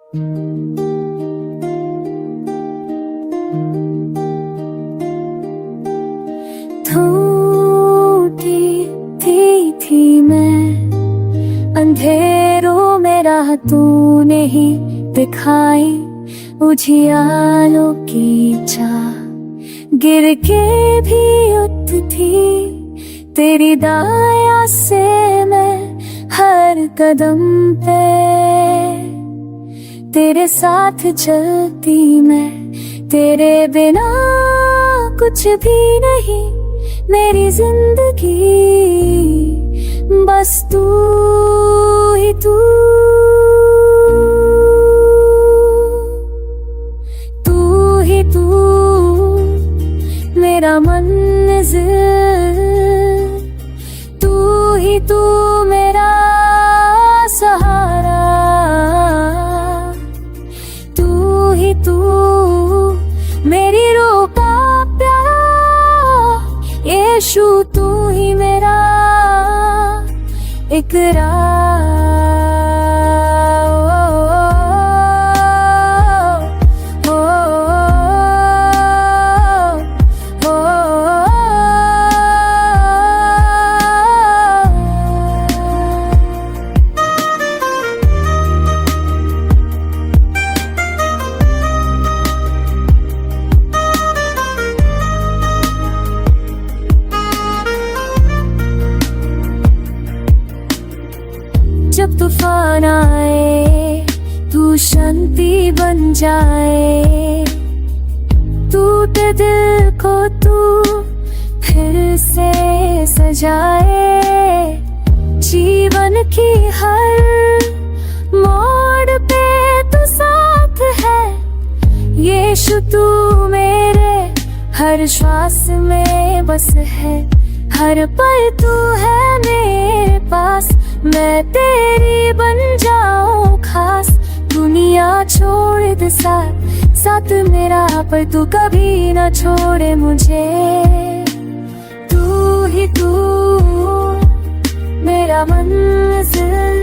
टूटी थी मैं अंधेरों में, राह तूने ही दिखाई, उजियालों की चाह गिर के भी उठती तेरी दया से मैं हर कदम पे, तेरे साथ चलती मैं, तेरे बिना कुछ भी नहीं मेरी जिंदगी, बस तू ही तू, तू ही तू मेरा मंजिल, तू ही तू मेरा सहारा, तू ही तू मेरी रूह का प्यारा, यीशु तू ही मेरा इकरार। जब तूफान आए तू शांति बन जाए, टूटे दिल को तू फिर से सजाए, जीवन की हर मोड़ पे तू साथ है, यीशु तू मेरे हर श्वास में बस है, हर पल तू है मेरे पास, मैं तेरी बन जाऊं खास, दुनिया छोड़ दे साथ साथ मेरा, पर तू कभी ना छोड़े मुझे, तू ही तू मेरा मंजिल,